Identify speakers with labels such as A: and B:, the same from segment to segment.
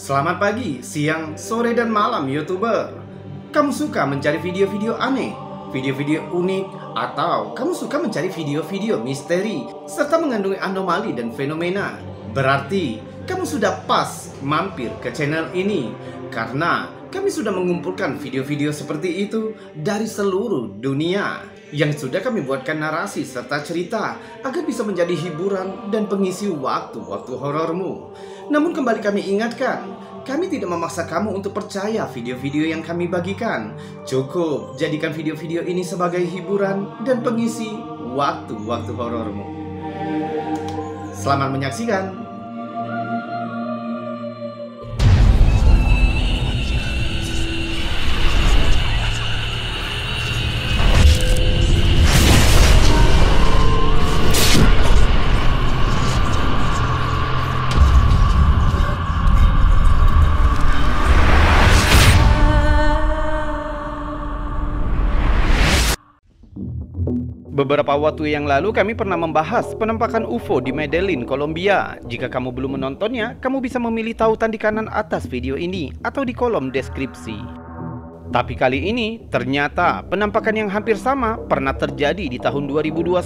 A: Selamat pagi, siang, sore, dan malam YouTuber. Kamu suka mencari video-video aneh, video-video unik, atau kamu suka mencari video-video misteri serta mengandungi anomali dan fenomena? Berarti kamu sudah pas mampir ke channel ini, karena kami sudah mengumpulkan video-video seperti itu dari seluruh dunia yang sudah kami buatkan narasi serta cerita agar bisa menjadi hiburan dan pengisi waktu-waktu horormu. Namun kembali kami ingatkan, kami tidak memaksa kamu untuk percaya video-video yang kami bagikan. Cukup jadikan video-video ini sebagai hiburan dan pengisi waktu-waktu horormu. Selamat menyaksikan. Beberapa waktu yang lalu kami pernah membahas penampakan UFO di Medellin, Kolombia. Jika kamu belum menontonnya, kamu bisa memilih tautan di kanan atas video ini atau di kolom deskripsi. Tapi kali ini, ternyata penampakan yang hampir sama pernah terjadi di tahun 2021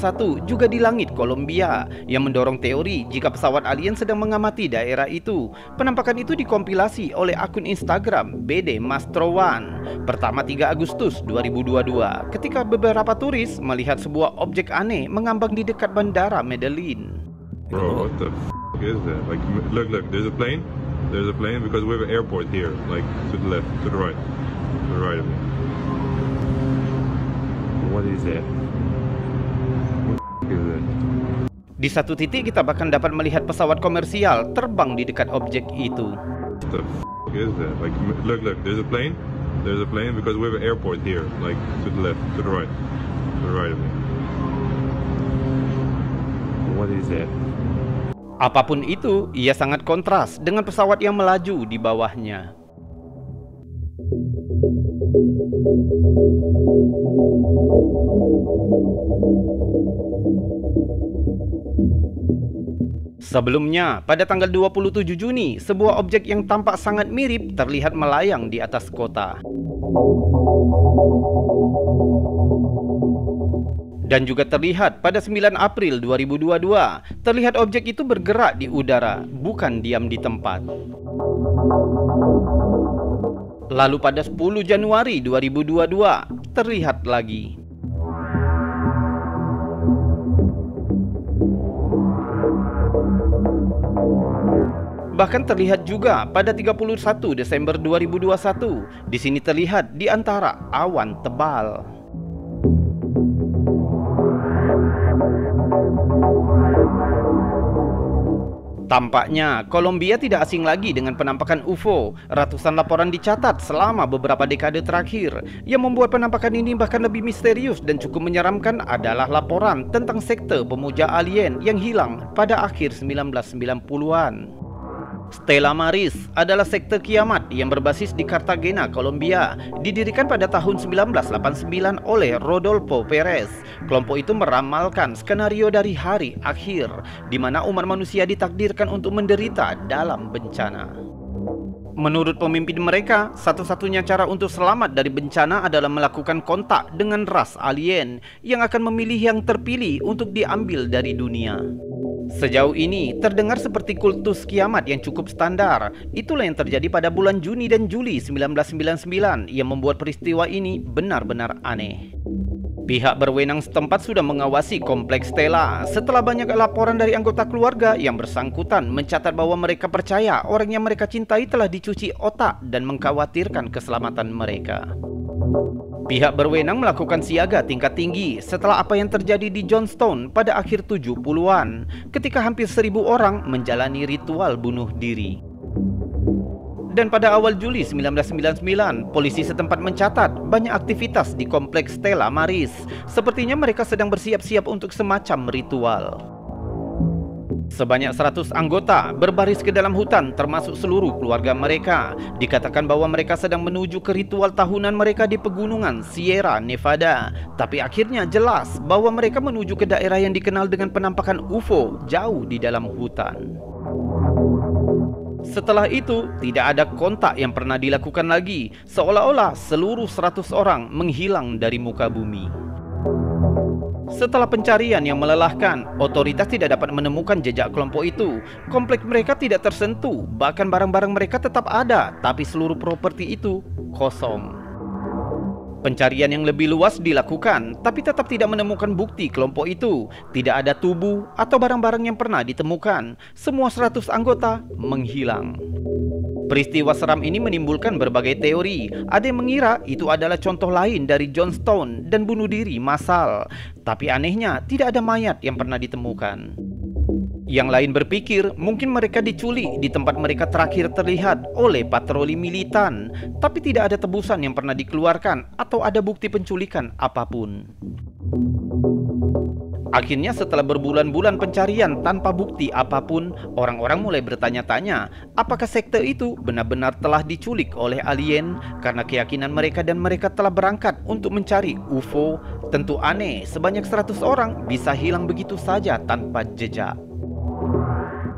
A: juga di langit Kolombia, yang mendorong teori jika pesawat alien sedang mengamati daerah itu. Penampakan itu dikompilasi oleh akun Instagram BD Mastrowan pertama 3 Agustus 2022 ketika beberapa turis melihat sebuah objek aneh mengambang di dekat bandara Medellin.
B: Bro, what the f is that? Like, look, there's a plane. There's a plane because we have an airport here, like to the left, to the right. To the right of me. What is that? What the f is that?
A: Di satu titik kita bahkan dapat melihat pesawat komersial terbang di dekat objek itu.
B: What the f is that? Like, look, there's a plane. There's a plane because we have an airport here, like to the left, to the right. To the right of me. What is that?
A: Apapun itu, ia sangat kontras dengan pesawat yang melaju di bawahnya. Sebelumnya, pada tanggal 27 Juni, sebuah objek yang tampak sangat mirip terlihat melayang di atas kota. Dan juga terlihat pada 9 April 2022, terlihat objek itu bergerak di udara, bukan diam di tempat. Lalu pada 10 Januari 2022, terlihat lagi. Bahkan terlihat juga pada 31 Desember 2021. Di sini terlihat di antara awan tebal. Tampaknya Kolombia tidak asing lagi dengan penampakan UFO. Ratusan laporan dicatat selama beberapa dekade terakhir. Yang membuat penampakan ini bahkan lebih misterius dan cukup menyeramkan adalah laporan tentang sekte pemuja alien yang hilang pada akhir 1990-an. Stella Maris adalah sekte kiamat yang berbasis di Cartagena, Kolombia. Didirikan pada tahun 1989 oleh Rodolfo Perez. Kelompok itu meramalkan skenario dari hari akhir, di mana umat manusia ditakdirkan untuk menderita dalam bencana. Menurut pemimpin mereka, satu-satunya cara untuk selamat dari bencana adalah melakukan kontak dengan ras alien yang akan memilih yang terpilih untuk diambil dari dunia. Sejauh ini terdengar seperti kultus kiamat yang cukup standar. Itulah yang terjadi pada bulan Juni dan Juli 1999 yang membuat peristiwa ini benar-benar aneh. Pihak berwenang setempat sudah mengawasi kompleks Stella setelah banyak laporan dari anggota keluarga yang bersangkutan mencatat bahwa mereka percaya orang yang mereka cintai telah dicuci otak dan mengkhawatirkan keselamatan mereka. Pihak berwenang melakukan siaga tingkat tinggi setelah apa yang terjadi di Johnstown pada akhir 70-an ketika hampir 1.000 orang menjalani ritual bunuh diri. Dan pada awal Juli 1999, polisi setempat mencatat banyak aktivitas di kompleks Stella Maris. Sepertinya mereka sedang bersiap-siap untuk semacam ritual. Sebanyak 100 anggota berbaris ke dalam hutan termasuk seluruh keluarga mereka. Dikatakan bahwa mereka sedang menuju ke ritual tahunan mereka di pegunungan Sierra Nevada. Tapi akhirnya jelas bahwa mereka menuju ke daerah yang dikenal dengan penampakan UFO jauh di dalam hutan. Setelah itu, tidak ada kontak yang pernah dilakukan lagi, seolah-olah seluruh 100 orang menghilang dari muka bumi. Setelah pencarian yang melelahkan, otoritas tidak dapat menemukan jejak kelompok itu. Komplek mereka tidak tersentuh, bahkan barang-barang mereka tetap ada, tapi seluruh properti itu kosong. Pencarian yang lebih luas dilakukan, tapi tetap tidak menemukan bukti kelompok itu. Tidak ada tubuh atau barang-barang yang pernah ditemukan. Semua 100 anggota menghilang. Peristiwa seram ini menimbulkan berbagai teori. Ada yang mengira itu adalah contoh lain dari Johnstone dan bunuh diri massal. Tapi anehnya, tidak ada mayat yang pernah ditemukan. Yang lain berpikir mungkin mereka diculik di tempat mereka terakhir terlihat oleh patroli militan, tapi tidak ada tebusan yang pernah dikeluarkan atau ada bukti penculikan apapun. Akhirnya setelah berbulan-bulan pencarian tanpa bukti apapun, orang-orang mulai bertanya-tanya apakah sekte itu benar-benar telah diculik oleh alien karena keyakinan mereka dan mereka telah berangkat untuk mencari UFO. Tentu aneh, sebanyak 100 orang bisa hilang begitu saja tanpa jejak.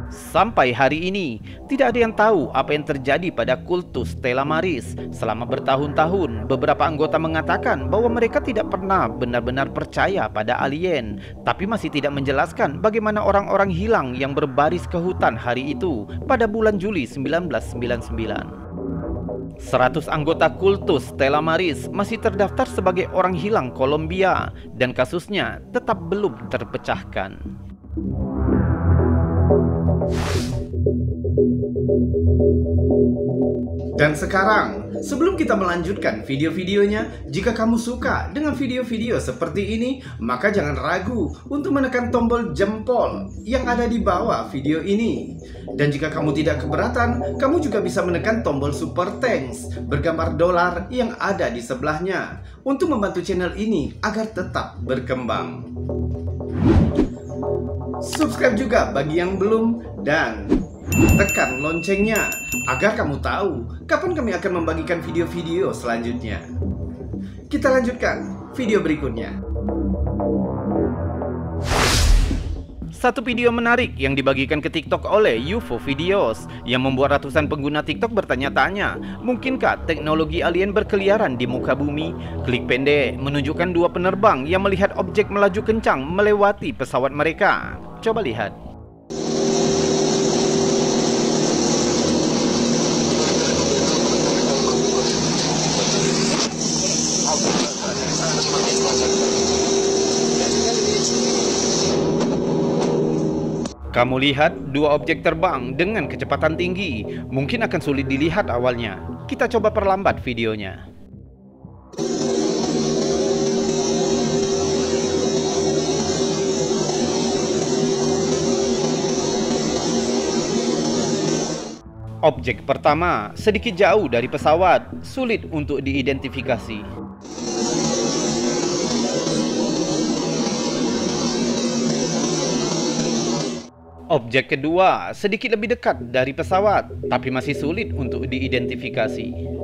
A: Sampai hari ini, tidak ada yang tahu apa yang terjadi pada kultus Stella Maris. Selama bertahun-tahun, beberapa anggota mengatakan bahwa mereka tidak pernah benar-benar percaya pada alien, tapi masih tidak menjelaskan bagaimana orang-orang hilang yang berbaris ke hutan hari itu pada bulan Juli 1999. 100 anggota kultus Stella Maris masih terdaftar sebagai orang hilang Kolombia, dan kasusnya tetap belum terpecahkan.
C: Dan sekarang, sebelum kita melanjutkan video-videonya, jika kamu suka dengan video-video seperti ini, maka jangan ragu untuk menekan tombol jempol yang ada di bawah video ini. Dan jika kamu tidak keberatan, kamu juga bisa menekan tombol super thanks bergambar dolar yang ada di sebelahnya untuk membantu channel ini agar tetap berkembang. Subscribe juga bagi yang belum, dan tekan loncengnya agar kamu tahu kapan kami akan membagikan video-video selanjutnya. Kita lanjutkan video berikutnya.
A: Satu video menarik yang dibagikan ke TikTok oleh UFO Videos yang membuat ratusan pengguna TikTok bertanya-tanya, mungkinkah teknologi alien berkeliaran di muka bumi? Klik pendek menunjukkan dua penerbang yang melihat objek melaju kencang melewati pesawat mereka. Coba lihat. Kamu lihat dua objek terbang dengan kecepatan tinggi. Mungkin akan sulit dilihat awalnya. Kita coba perlambat videonya. Objek pertama sedikit jauh dari pesawat, sulit untuk diidentifikasi. Objek kedua sedikit lebih dekat dari pesawat, tapi masih sulit untuk diidentifikasi.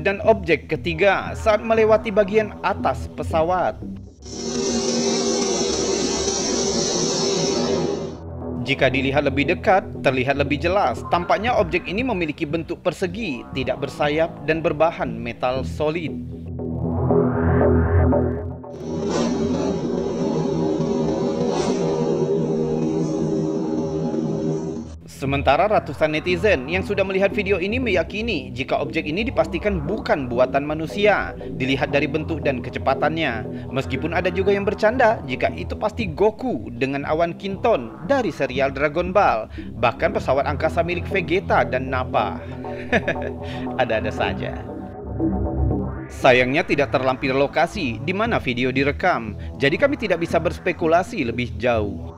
A: Dan objek ketiga saat melewati bagian atas pesawat. Jika dilihat lebih dekat, terlihat lebih jelas. Tampaknya objek ini memiliki bentuk persegi, tidak bersayap dan berbahan metal solid. Sementara ratusan netizen yang sudah melihat video ini meyakini jika objek ini dipastikan bukan buatan manusia, dilihat dari bentuk dan kecepatannya. Meskipun ada juga yang bercanda jika itu pasti Goku dengan awan Kinton dari serial Dragon Ball, bahkan pesawat angkasa milik Vegeta dan Nappa. Ada-ada saja. Sayangnya tidak terlampir lokasi di mana video direkam, jadi kami tidak bisa berspekulasi lebih jauh.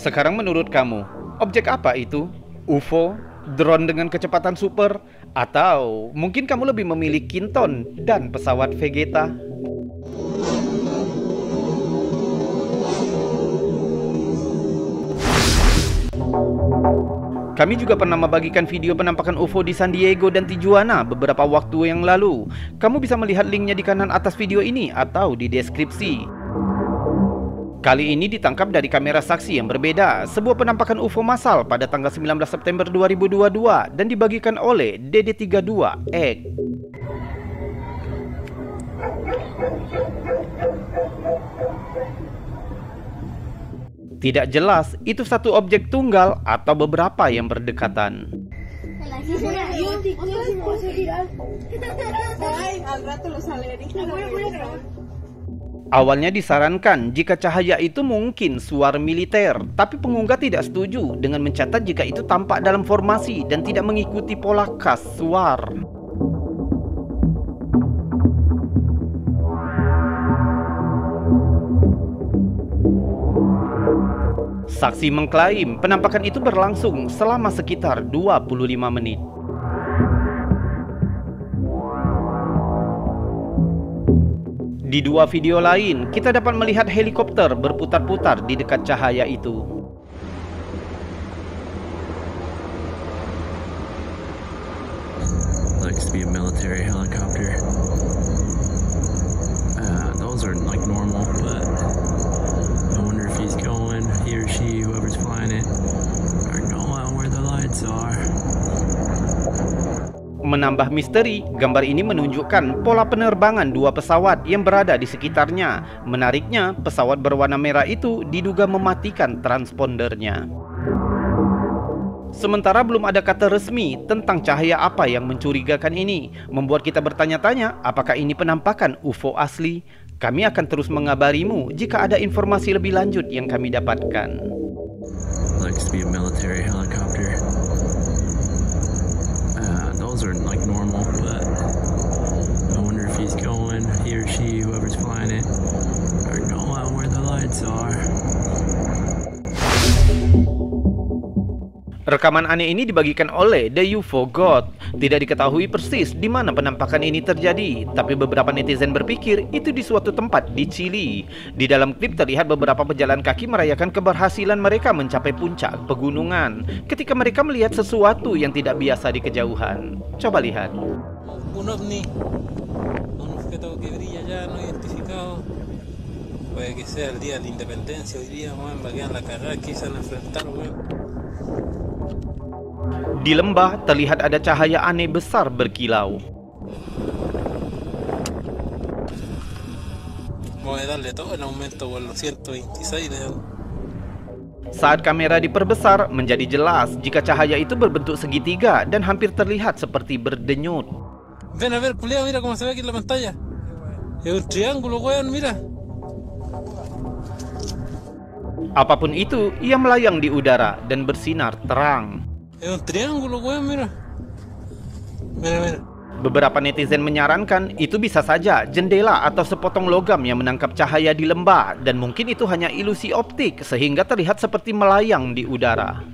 A: Sekarang menurut kamu, objek apa itu? UFO, drone dengan kecepatan super, atau mungkin kamu lebih memilih Kinton dan pesawat Vegeta? Kami juga pernah membagikan video penampakan UFO di San Diego dan Tijuana beberapa waktu yang lalu. Kamu bisa melihat linknya di kanan atas video ini atau di deskripsi. Kali ini ditangkap dari kamera saksi yang berbeda, sebuah penampakan UFO massal pada tanggal 19 September 2022 dan dibagikan oleh DD32X. Tidak jelas itu satu objek tunggal atau beberapa yang berdekatan. Awalnya disarankan jika cahaya itu mungkin suar militer, tapi pengunggah tidak setuju dengan mencatat jika itu tampak dalam formasi dan tidak mengikuti pola khas suar. Saksi mengklaim penampakan itu berlangsung selama sekitar 25 menit. Di dua video lain, kita dapat melihat helikopter berputar-putar di dekat cahaya itu.
D: Looks to be a military helicopter. Those are like normal, but I wonder if he's going, he or she, whoever's flying it, are going where the lights are.
A: Menambah misteri, gambar ini menunjukkan pola penerbangan dua pesawat yang berada di sekitarnya. Menariknya, pesawat berwarna merah itu diduga mematikan transpondernya. Sementara belum ada kata resmi tentang cahaya apa yang mencurigakan ini, membuat kita bertanya-tanya apakah ini penampakan UFO asli. Kami akan terus mengabarimu jika ada informasi lebih lanjut yang kami dapatkan.
D: Looks to be a military helicopter. Those are like normal, but I wonder if he's going, he or she, whoever's flying it, are going where the lights are.
A: Rekaman aneh ini dibagikan oleh The UFO God. Tidak diketahui persis di mana penampakan ini terjadi, tapi beberapa netizen berpikir itu di suatu tempat di Chili. Di dalam klip terlihat beberapa pejalan kaki merayakan keberhasilan mereka mencapai puncak pegunungan ketika mereka melihat sesuatu yang tidak biasa di kejauhan. Coba lihat.
E: Un ovni, un objeto que brilla ya no identificado. Puede que sea el día de la independencia hoy día, weón, va a quedar la cagada que se van a enfrentar, weón.
A: Di lembah terlihat ada cahaya aneh besar berkilau.
E: Voy a darle todo el aumento por los 126 de...
A: Saat kamera diperbesar, menjadi jelas jika cahaya itu berbentuk segitiga dan hampir terlihat seperti berdenyut.
E: Ven a ver, culiao, mira cómo se ve aquí en la pantalla. Es un triángulo, weón, mira.
A: Apapun itu, ia melayang di udara dan bersinar terang.
E: Es un triángulo, weón, mira. Mira, mira.
A: Beberapa netizen menyarankan itu bisa saja jendela atau sepotong logam yang menangkap cahaya di lembah, dan mungkin itu hanya ilusi optik sehingga terlihat seperti melayang di udara.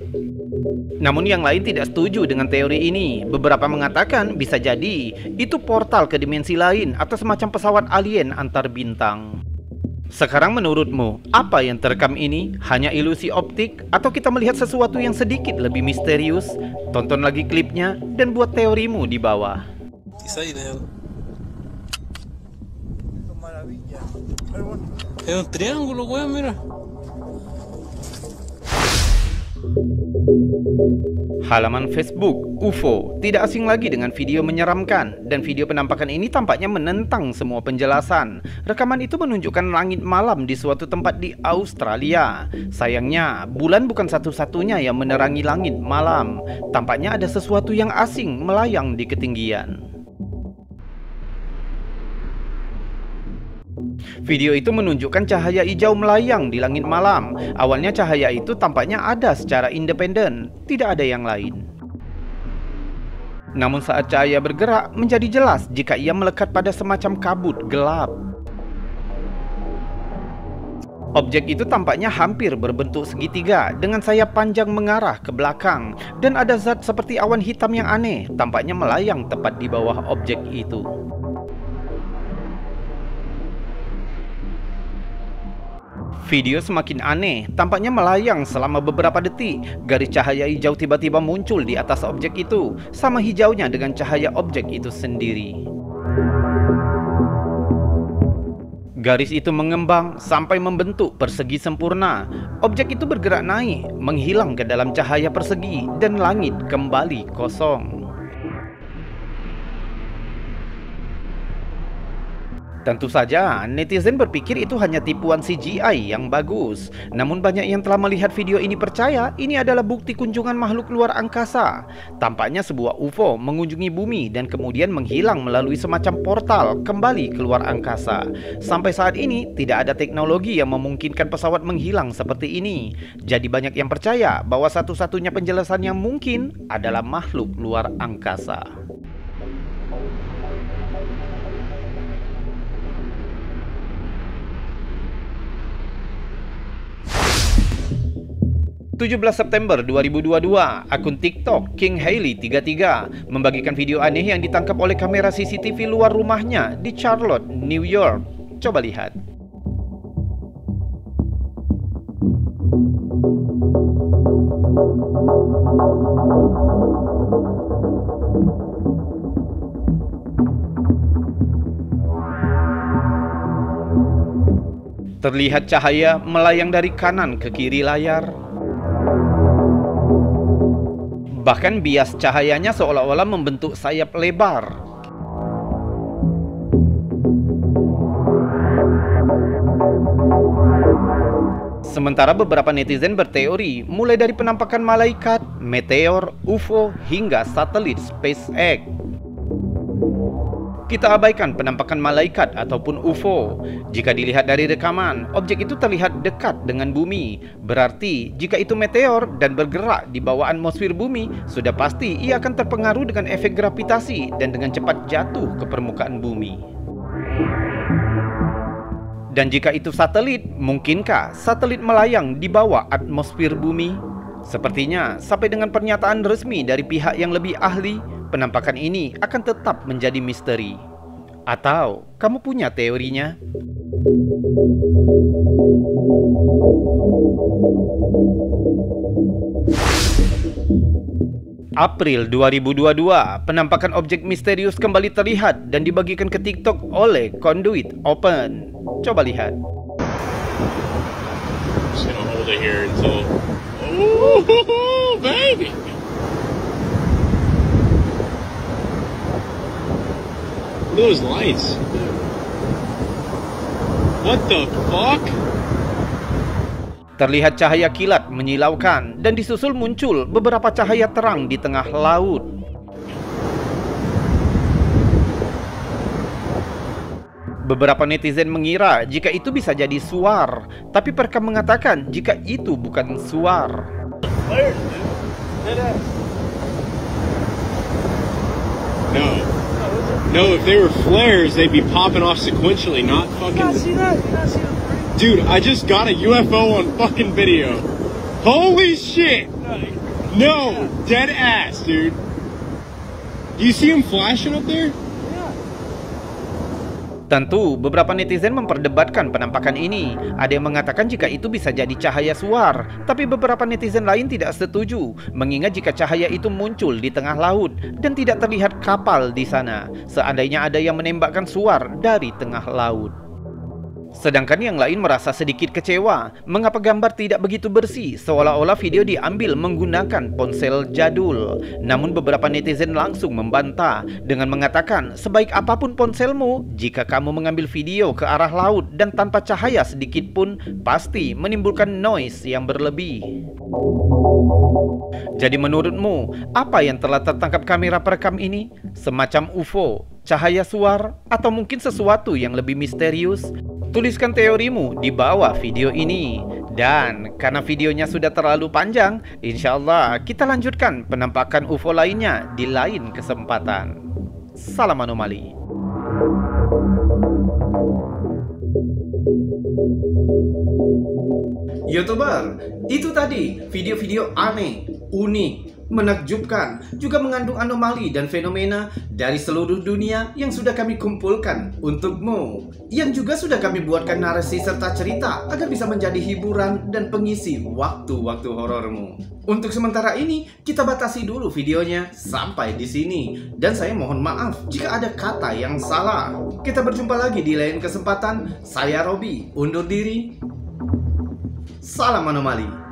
A: Namun yang lain tidak setuju dengan teori ini. Beberapa mengatakan bisa jadi itu portal ke dimensi lain atau semacam pesawat alien antar bintang. Sekarang menurutmu, apa yang terekam ini? Hanya ilusi optik atau kita melihat sesuatu yang sedikit lebih misterius? Tonton lagi klipnya dan buat teorimu di bawah.
E: Es un triángulo, weón, mira.
A: Halaman Facebook UFO tidak asing lagi dengan video menyeramkan, dan video penampakan ini tampaknya menentang semua penjelasan. Rekaman itu menunjukkan langit malam di suatu tempat di Australia. Sayangnya, bulan bukan satu-satunya yang menerangi langit malam. Tampaknya ada sesuatu yang asing melayang di ketinggian. Video itu menunjukkan cahaya hijau melayang di langit malam. Awalnya cahaya itu tampaknya ada secara independen, tidak ada yang lain. Namun saat cahaya bergerak, menjadi jelas jika ia melekat pada semacam kabut gelap. Objek itu tampaknya hampir berbentuk segitiga dengan sayap panjang mengarah ke belakang, dan ada zat seperti awan hitam yang aneh tampaknya melayang tepat di bawah objek itu. Video semakin aneh, tampaknya melayang selama beberapa detik. Garis cahaya hijau tiba-tiba muncul di atas objek itu, sama hijaunya dengan cahaya objek itu sendiri. Garis itu mengembang sampai membentuk persegi sempurna. Objek itu bergerak naik, menghilang ke dalam cahaya persegi, dan langit kembali kosong. Tentu saja, netizen berpikir itu hanya tipuan CGI yang bagus. Namun banyak yang telah melihat video ini percaya ini adalah bukti kunjungan makhluk luar angkasa. Tampaknya sebuah UFO mengunjungi bumi dan kemudian menghilang melalui semacam portal kembali keluar angkasa. Sampai saat ini, tidak ada teknologi yang memungkinkan pesawat menghilang seperti ini. Jadi banyak yang percaya bahwa satu-satunya penjelasan yang mungkin adalah makhluk luar angkasa. 17 September 2022, akun TikTok King Hailey 33 membagikan video aneh yang ditangkap oleh kamera CCTV luar rumahnya di Charlotte, New York. Coba lihat. Terlihat cahaya melayang dari kanan ke kiri layar. Bahkan bias cahayanya seolah-olah membentuk sayap lebar. Sementara beberapa netizen berteori mulai dari penampakan malaikat, meteor, UFO, hingga satelit SpaceX. Kita abaikan penampakan malaikat ataupun UFO. Jika dilihat dari rekaman, objek itu terlihat dekat dengan bumi. Berarti, jika itu meteor dan bergerak di bawah atmosfer bumi, sudah pasti ia akan terpengaruh dengan efek gravitasi dan dengan cepat jatuh ke permukaan bumi. Dan jika itu satelit, mungkinkah satelit melayang di bawah atmosfer bumi? Sepertinya, sampai dengan pernyataan resmi dari pihak yang lebih ahli, penampakan ini akan tetap menjadi misteri. Atau kamu punya teorinya? April 2022, penampakan objek misterius kembali terlihat dan dibagikan ke TikTok oleh Conduit Open. Coba lihat.
F: Just gonna hold it here until... Ooh, baby! Look at those lights. What the fuck?
A: Terlihat cahaya kilat menyilaukan dan disusul muncul beberapa cahaya terang di tengah laut. Beberapa netizen mengira jika itu bisa jadi suar, tapi perekam mengatakan jika itu bukan suar.
F: No, if they were flares, they'd be popping off sequentially, not fucking... Dude, I just got a UFO on fucking video. Holy shit! No, dead ass, dude. Do you see him flashing up there?
A: Tentu, beberapa netizen memperdebatkan penampakan ini. Ada yang mengatakan jika itu bisa jadi cahaya suar, tapi beberapa netizen lain tidak setuju, mengingat jika cahaya itu muncul di tengah laut dan tidak terlihat kapal di sana, seandainya ada yang menembakkan suar dari tengah laut. Sedangkan yang lain merasa sedikit kecewa, mengapa gambar tidak begitu bersih, seolah-olah video diambil menggunakan ponsel jadul. Namun beberapa netizen langsung membantah dengan mengatakan, sebaik apapun ponselmu, jika kamu mengambil video ke arah laut dan tanpa cahaya sedikit pun, pasti menimbulkan noise yang berlebih. Jadi menurutmu, apa yang telah tertangkap kamera perekam ini? Semacam UFO, cahaya suar, atau mungkin sesuatu yang lebih misterius? Tuliskan teorimu di bawah video ini. Dan karena videonya sudah terlalu panjang, insya Allah kita lanjutkan penampakan UFO lainnya di lain kesempatan. Salam anomali.
C: YouTuber, itu tadi video-video aneh, unik, menakjubkan, juga mengandung anomali dan fenomena dari seluruh dunia yang sudah kami kumpulkan untukmu, yang juga sudah kami buatkan narasi serta cerita agar bisa menjadi hiburan dan pengisi waktu-waktu horormu. Untuk sementara ini, kita batasi dulu videonya sampai di sini, dan saya mohon maaf jika ada kata yang salah. Kita berjumpa lagi di lain kesempatan. Saya Robi, undur diri. Salam anomali.